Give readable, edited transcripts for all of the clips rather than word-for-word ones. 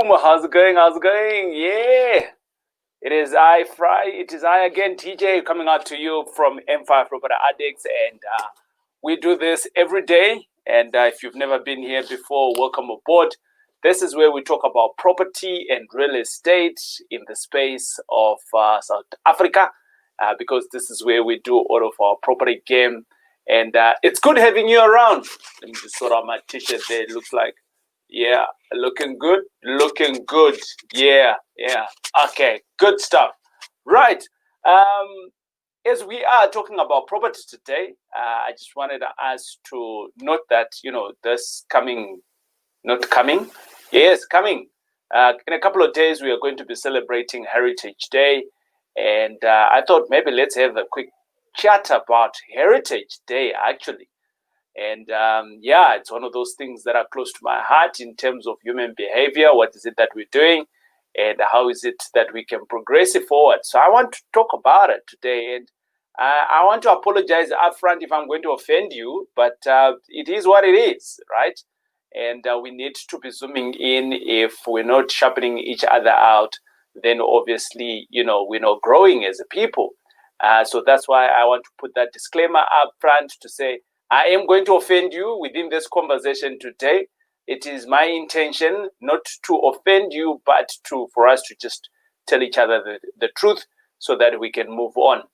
boom. How's it going? How's it going? Yeah. It is I again, TJ, coming out to you from M5 Property Addicts. And we do this every day. And if you've never been here before, welcome aboard. This is where we talk about property and real estate in the space of South Africa, because this is where we do all of our property game. And it's good having you around. Let me just sort out my t-shirt there. It looks like, yeah, looking good. Yeah. Okay, good stuff. Right. As we are talking about property today, I just wanted us to note that, this coming. In a couple of days, we are going to be celebrating Heritage Day. And I thought maybe let's have a quick chat about Heritage Day, actually. And it's one of those things that are close to my heart in terms of human behavior. What is it that we're doing? And how is it that we can progress it forward? So I want to talk about it today. And I want to apologize upfront if I'm going to offend you, but it is what it is, right? And we need to be zooming in. If we're not sharpening each other out, then obviously, we're not growing as a people. So that's why I want to put that disclaimer up front to say, I am going to offend you within this conversation today. It is my intention not to offend you, but for us to just tell each other the truth so that we can move on.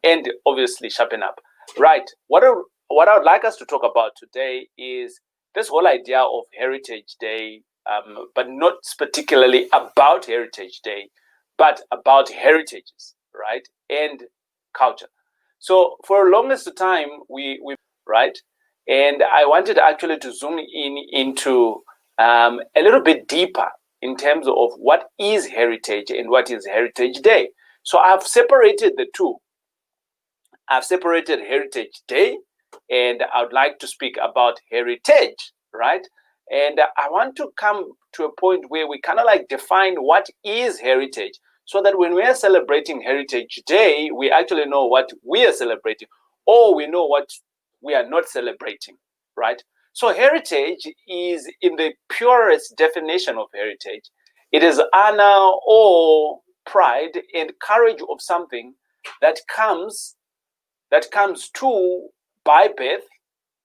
And obviously sharpen up. Right. What I would like us to talk about today is this whole idea of Heritage Day, but not particularly about Heritage Day, but about heritages, right? And culture. So for the longest time, we right? And I wanted actually to zoom into a little bit deeper in terms of what is heritage and what is Heritage Day. So I've separated the two. I've separated Heritage Day, and I would like to speak about heritage, right? And I want to come to a point where we kind of like define what is heritage, so that when we are celebrating Heritage Day, we actually know what we are celebrating, or we know what we are not celebrating, right? So heritage is, in the purest definition of heritage, it is honor or pride and courage of something that comes to by birth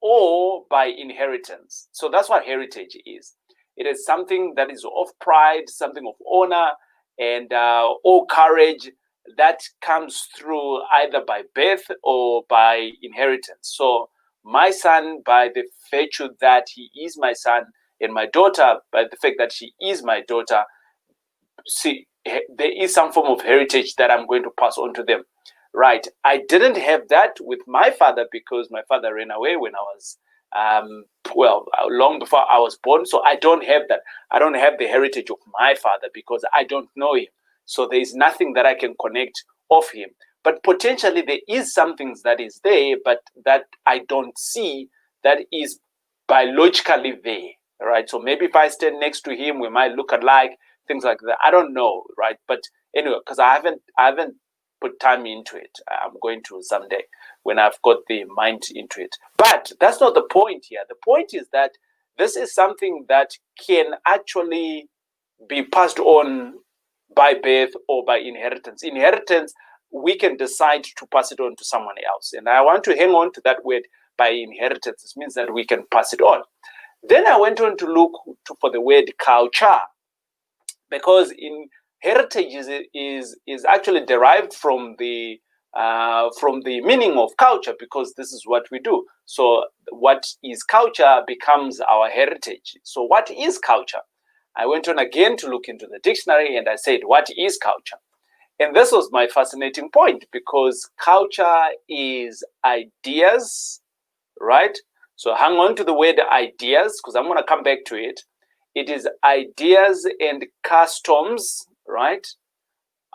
or by inheritance. So that's what heritage is. It is something that is of pride, something of honor, and or courage that comes through either by birth or by inheritance. So my son, by the virtue that he is my son, and my daughter, by the fact that she is my daughter, see, there is some form of heritage that I'm going to pass on to them. Right. I didn't have that with my father because my father ran away when I was, long before I was born. So I don't have that. I don't have the heritage of my father because I don't know him. So there is nothing that I can connect of him. But potentially there is some things that is there, but that I don't see that is biologically there. Right. So maybe if I stand next to him, we might look alike, things like that. I don't know. Right. But anyway, because I haven't put time into it. I'm going to someday when I've got the mind into it. But that's not the point here. The point is that this is something that can actually be passed on by birth or by inheritance. Inheritance, we can decide to pass it on to someone else. And I want to hang on to that word, by inheritance. This means that we can pass it on. Then I went on to look for the word culture, because in heritage is actually derived from the meaning of culture, because this is what we do. So what is culture becomes our heritage. So what is culture? I went on again to look into the dictionary, and I said, what is culture? And this was my fascinating point, because culture is ideas, right? So hang on to the word ideas, because I'm going to come back to it. It is ideas and customs, right?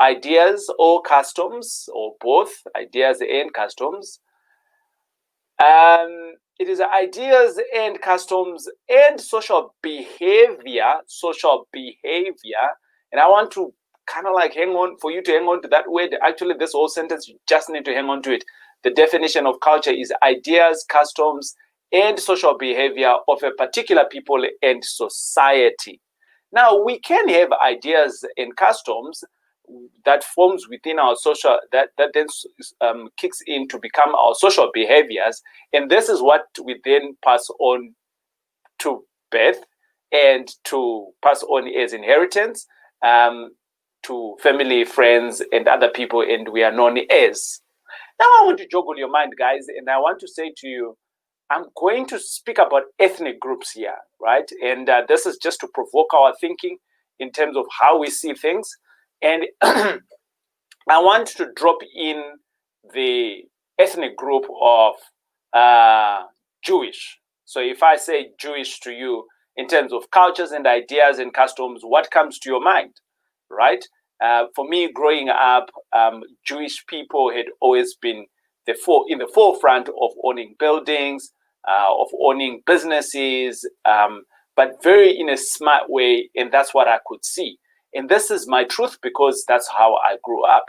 Ideas or customs, or both, ideas and customs. It is ideas and customs and social behavior. And I want to kind of like hang on, for you to hang on to that word. Actually, this whole sentence, you just need to hang on to it. The definition of culture is ideas, customs, and social behavior of a particular people and society. Now, we can have ideas and customs that forms within our social, that then kicks in to become our social behaviors. And this is what we then pass on to birth and to pass on as inheritance to family, friends, and other people, and we are known as. Now, I want to joggle your mind, guys, and I want to say to you, I'm going to speak about ethnic groups here, right? And this is just to provoke our thinking in terms of how we see things. And I want to drop in the ethnic group of Jewish. So if I say Jewish to you in terms of cultures and ideas and customs, what comes to your mind, right? For me, growing up, Jewish people had always been in the forefront of owning buildings, of owning businesses, but very in a smart way, and that's what I could see. And this is my truth because that's how I grew up,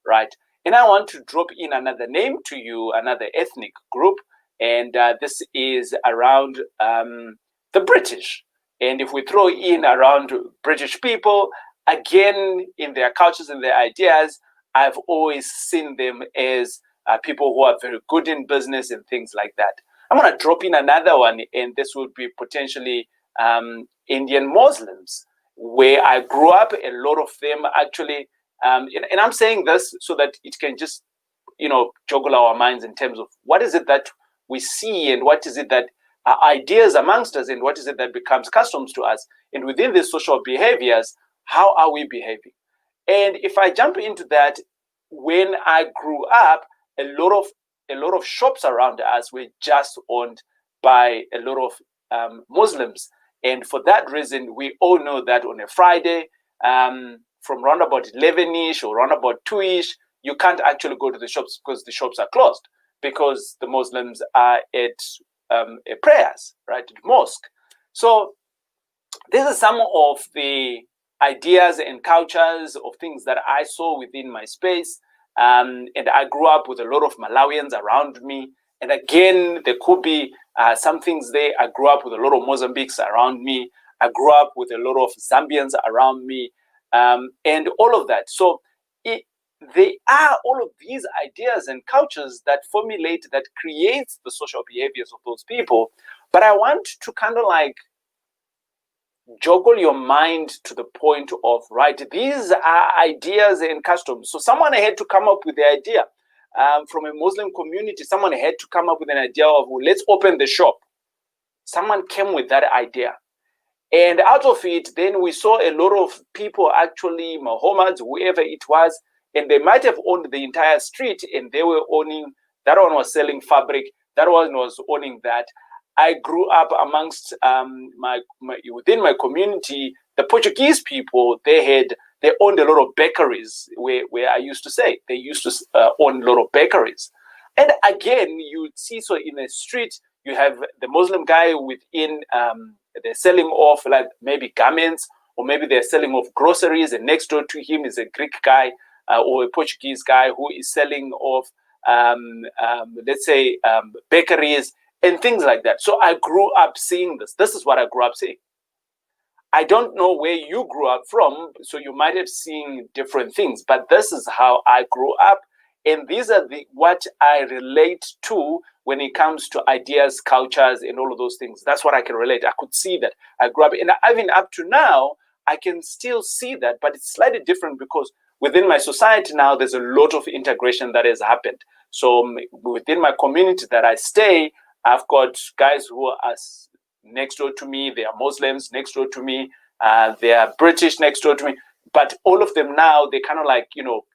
right? And I want to drop in another name to you, another ethnic group, and this is around the British. And if we throw in around British people, again, in their cultures and their ideas, I've always seen them as people who are very good in business and things like that. I'm going to drop in another one, and this would be potentially Indian Muslims, where I grew up. A lot of them actually, and I'm saying this so that it can just, joggle our minds in terms of what is it that we see and what is it that are ideas amongst us and what is it that becomes customs to us. And within these social behaviors, how are we behaving? And if I jump into that, when I grew up, a lot of shops around us were just owned by a lot of Muslims. And for that reason, we all know that on a Friday, from around about 11-ish or around about 2-ish, you can't actually go to the shops because the shops are closed, because the Muslims are at prayers, right, at mosque. So these are some of the ideas and cultures of things that I saw within my space. And I grew up with a lot of Malawians around me. And again, there could be some things there. I grew up with a lot of Mozambiques around me. I grew up with a lot of Zambians around me, and all of that. So they are all of these ideas and cultures that formulate, that creates the social behaviors of those people. But I want to kind of like joggle your mind to the point of, right, these are ideas and customs. So someone had to come up with the idea. From a Muslim community, someone had to come up with an idea of, well, let's open the shop. Someone came with that idea. And out of it, then we saw a lot of people, actually, Mohammeds, whoever it was, and they might have owned the entire street, and they were owning, that one was selling fabric, that one was owning that. I grew up amongst within my community, the Portuguese people, they owned a lot of bakeries where I used to say they used to own a lot of bakeries. And again, you see, so in a street, you have the Muslim guy within, they're selling off like maybe garments, or maybe they're selling off groceries, and next door to him is a Greek guy or a Portuguese guy who is selling off, let's say, bakeries and things like that. So I grew up seeing this. This is what I grew up seeing. I don't know where you grew up from, so you might have seen different things, but this is how I grew up. And these are what I relate to when it comes to ideas, cultures, and all of those things. That's what I can relate. I could see that. I grew up, and even up to now, I can still see that, but it's slightly different because within my society now, there's a lot of integration that has happened. So within my community that I stay, I've got guys who are next door to me. They are Muslims next door to me. They are British next door to me. But all of them now, they're kind of like,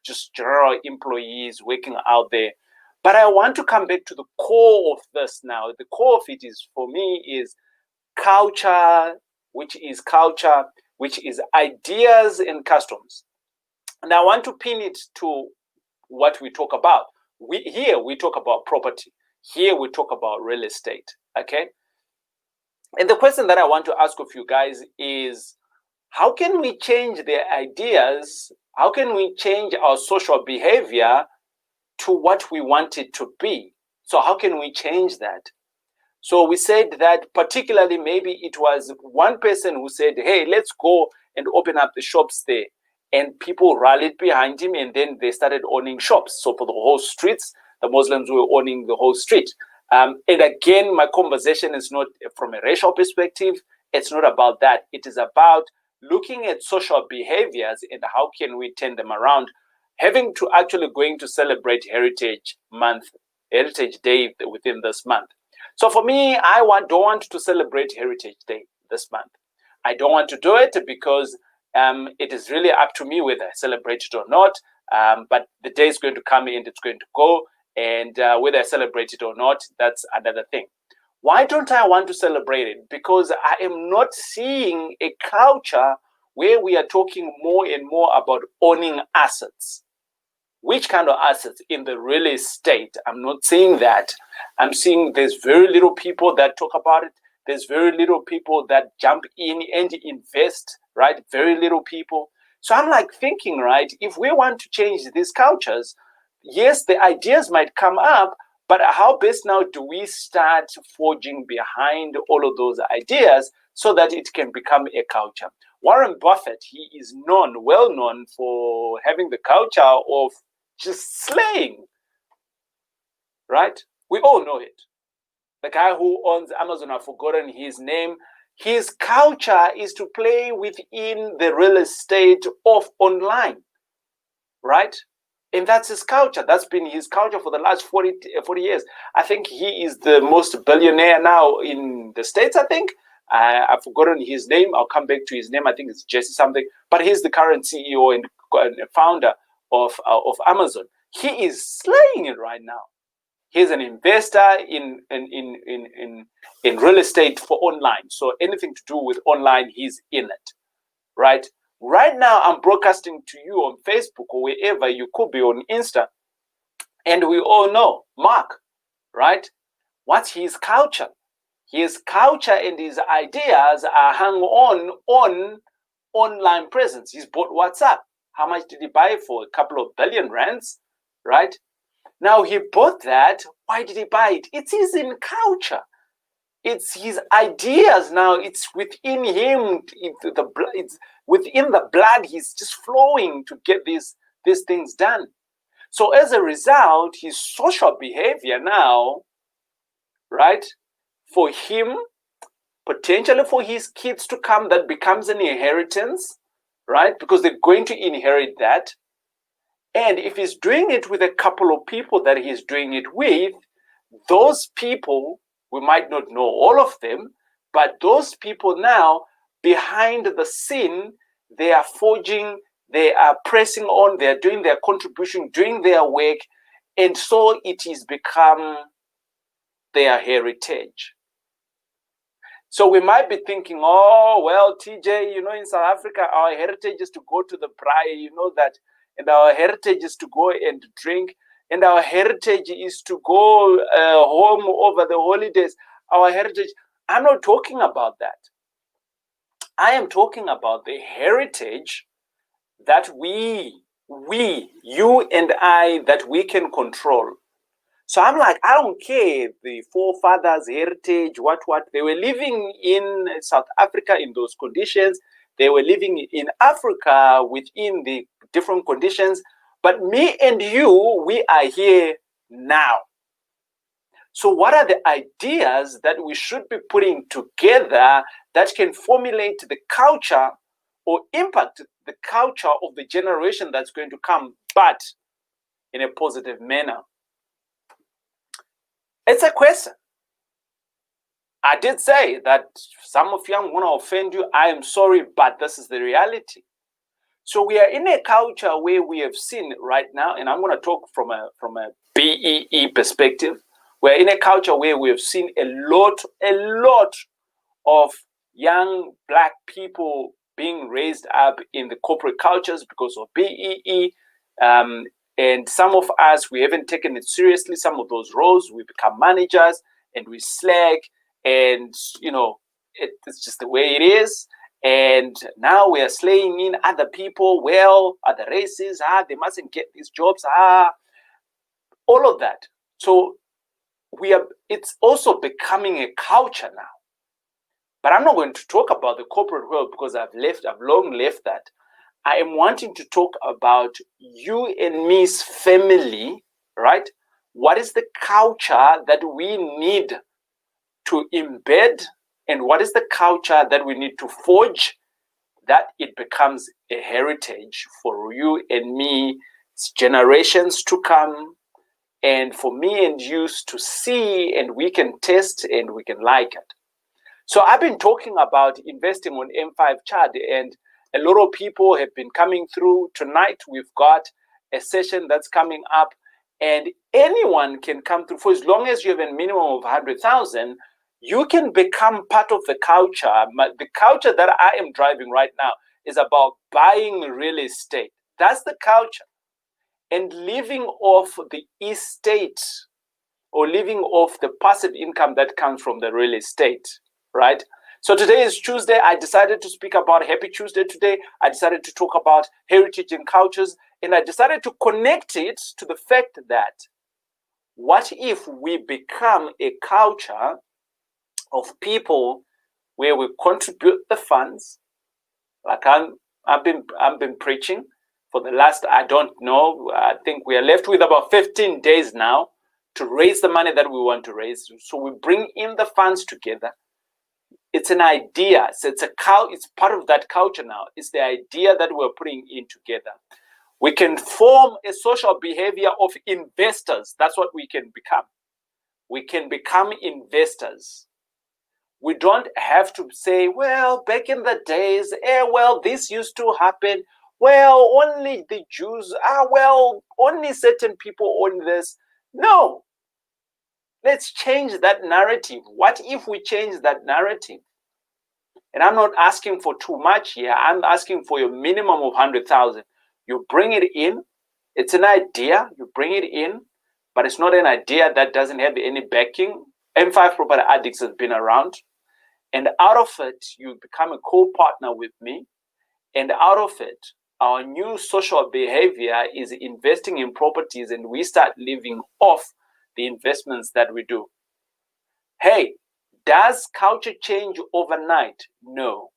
just general employees working out there. But I want to come back to the core of this now. The core of it is, for me, is culture, which is ideas and customs. And I want to pin it to what we talk about. Here we talk about property. Here we talk about real estate, okay? And the question that I want to ask of you guys is, how can we change the ideas? How can we change our social behavior to what we want it to be? So how can we change that? So we said that particularly maybe it was one person who said, hey, let's go and open up the shops there. And people rallied behind him, and then they started owning shops. So for the whole streets, the Muslims were owning the whole street. And again, my conversation is not from a racial perspective. It's not about that. It is about looking at social behaviors and how can we turn them around. Having to actually going to celebrate Heritage Month, Heritage Day within this month. So for me, don't want to celebrate Heritage Day this month. I don't want to do it because it is really up to me whether I celebrate it or not. But the day is going to come and it's going to go. And whether I celebrate it or not, that's another thing. Why don't I want to celebrate it? Because I am not seeing a culture where we are talking more and more about owning assets. Which kind of assets? In the real estate. I'm not saying that. I'm seeing there's very little people that talk about it. There's very little people that jump in and invest, right? Very little people. So I'm like thinking, right, if we want to change these cultures, yes, the ideas might come up, but how best now do we start forging behind all of those ideas so that it can become a culture? Warren Buffett, he is well known for having the culture of just slaying, right? We all know it. The guy who owns Amazon, I've forgotten his name. His culture is to play within the real estate of online, right? And that's his culture. That's been his culture for the last 40 years. I think he is the most billionaire now in the States, I think. I've forgotten his name. I'll come back to his name. I think it's Jesse something. But he's the current CEO and founder of Amazon. He is slaying it right now. He's an investor in real estate for online. So anything to do with online, he's in it, right? Right now, I'm broadcasting to you on Facebook or wherever you could be on Insta. And we all know Mark, right? What's his culture? His culture and his ideas are hung on online presence. He's bought WhatsApp. How much did he buy it for? A couple of billion rands, right? Now he bought that. Why did he buy it? It's his in culture. It's his ideas now. It's within him. It's within the blood. He's just flowing to get these things done. So as a result, his social behavior now, right, for him, potentially for his kids to come, that becomes an inheritance, right? Because they're going to inherit that. And if he's doing it with a couple of people that he's doing it with, those people, we might not know all of them, but those people now, behind the scene, they are forging, they are pressing on, they are doing their contribution, doing their work, and so it has become their heritage. So we might be thinking, oh, well, TJ, in South Africa, our heritage is to go to the braai, you know that, and our heritage is to go and drink, and our heritage is to go home over the holidays. Our heritage, I'm not talking about that. I am talking about the heritage that we, you and I, that we can control. So I'm like, I don't care the forefathers' heritage, what. They were living in South Africa in those conditions. They were living in Africa within the different conditions. But me and you, we are here now. So what are the ideas that we should be putting together that can formulate the culture or impact the culture of the generation that's going to come, but in a positive manner? It's a question. I did say that some of you, I'm going to offend you. I am sorry, but this is the reality. So we are in a culture where we have seen right now, and I'm going to talk from a BEE perspective. We're in a culture where we have seen a lot of young Black people being raised up in the corporate cultures because of BEE. And some of us, we haven't taken it seriously. Some of those roles, we become managers and we slack, and it's just the way it is. And now we are slaying in other people. Well, other races, they mustn't get these jobs. All of that. So it's also becoming a culture now. But I'm not going to talk about the corporate world because I've long left that. I am wanting to talk about you and me's family, right? What is the culture that we need to embed, and what is the culture that we need to forge that it becomes a heritage for you and me, generations to come, and for me and you to see, and we can test and we can like it. So I've been talking about investing on M5 chart, and a lot of people have been coming through. Tonight we've got a session that's coming up, and anyone can come through. For as long as you have a minimum of 100,000, you can become part of the culture. The culture that I am driving right now is about buying real estate. That's the culture. And living off the estate, or living off the passive income that comes from the real estate, right? So today is Tuesday. I decided to speak about Happy Tuesday today. I decided to talk about heritage and cultures, and I decided to connect it to the fact that what if we become a culture of people where we contribute the funds, like I've been preaching for the last, I don't know, I think we are left with about 15 days now to raise the money that we want to raise. So we bring in the funds together. It's an idea. So it's part of that culture now. It's the idea that we're putting in together. We can form a social behavior of investors. That's what we can become. We can become investors. We don't have to say, well, back in the days, well, this used to happen. Well, only the Jews, well, only certain people own this. No. Let's change that narrative. What if we change that narrative? And I'm not asking for too much here. I'm asking for your minimum of 100,000. You bring it in. It's an idea. You bring it in, but it's not an idea that doesn't have any backing. M5 Property Addicts has been around. And out of it, you become a co-partner with me. And out of it, our new social behavior is investing in properties, and we start living off the investments that we do. Hey, does culture change overnight? No.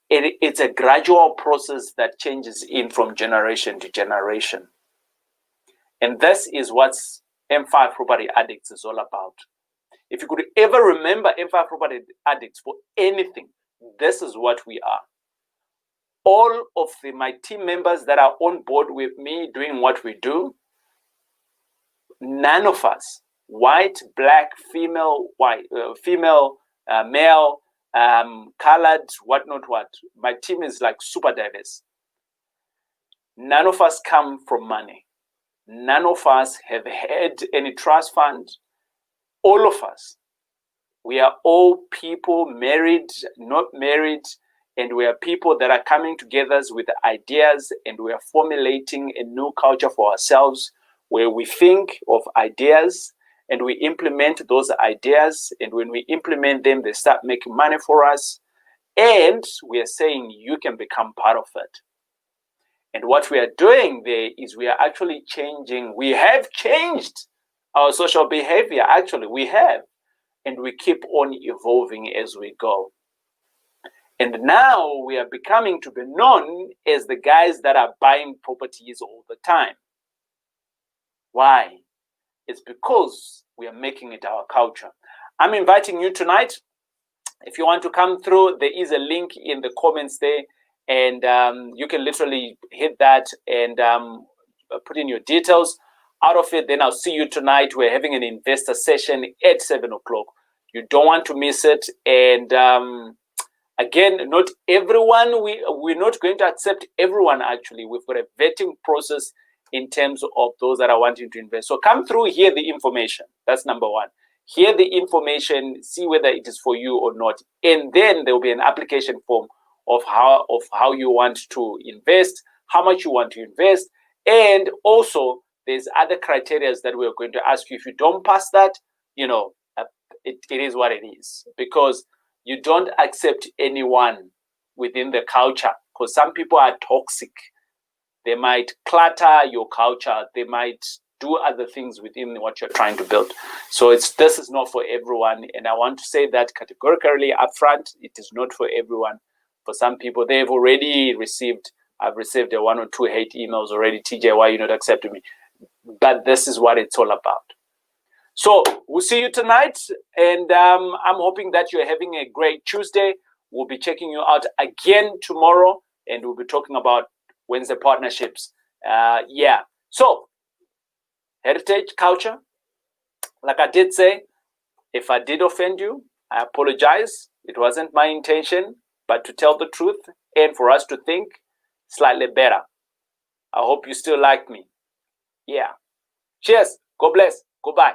It's a gradual process that changes in from generation to generation. And this is what M5 Property Addicts is all about. If you could ever remember M5 Property Addicts for anything, this is what we are. All of my team members that are on board with me doing what we do, none of us, white, black, female, male, colored, whatnot, my team is like super diverse. None of us come from money. None of us have had any trust fund. All of us, we are all people, married, not married, and we are people that are coming together with ideas, and we are formulating a new culture for ourselves where we think of ideas and we implement those ideas, and when we implement them, they start making money for us, and we are saying you can become part of it. And what we are doing there is we are actually changing. We have changed our social behavior, actually, we have. And we keep on evolving as we go. And now we are becoming to be known as the guys that are buying properties all the time. Why? It's because we are making it our culture. I'm inviting you tonight. If you want to come through, there is a link in the comments there. And you can literally hit that and put in your details. Out of it, then I'll see you tonight. We're having an investor session at 7 o'clock. You don't want to miss it. And again, not everyone, we're not going to accept everyone, actually. We've got a vetting process in terms of those that are wanting to invest. So come through, hear the information. That's number one. Hear the information, see whether it is for you or not. And then there will be an application form of how you want to invest, how much you want to invest, and also there's other criteria that we're going to ask you. If you don't pass that, it is what it is, because you don't accept anyone within the culture, because some people are toxic. They might clutter your culture. They might do other things within what you're trying to build. So this is not for everyone, and I want to say that categorically upfront. It is not for everyone. For some people, they've already received. I've received a 1 or 2 hate emails already. TJ, why are you not accepting me? But this is what it's all about. So we'll see you tonight, and I'm hoping that you're having a great Tuesday. We'll be checking you out again tomorrow, and we'll be talking about Wednesday partnerships. Yeah. So heritage culture, like I did say, if I did offend you, I apologize. It wasn't my intention, but to tell the truth and for us to think slightly better. I hope you still like me. Yeah. Cheers. God bless. Goodbye.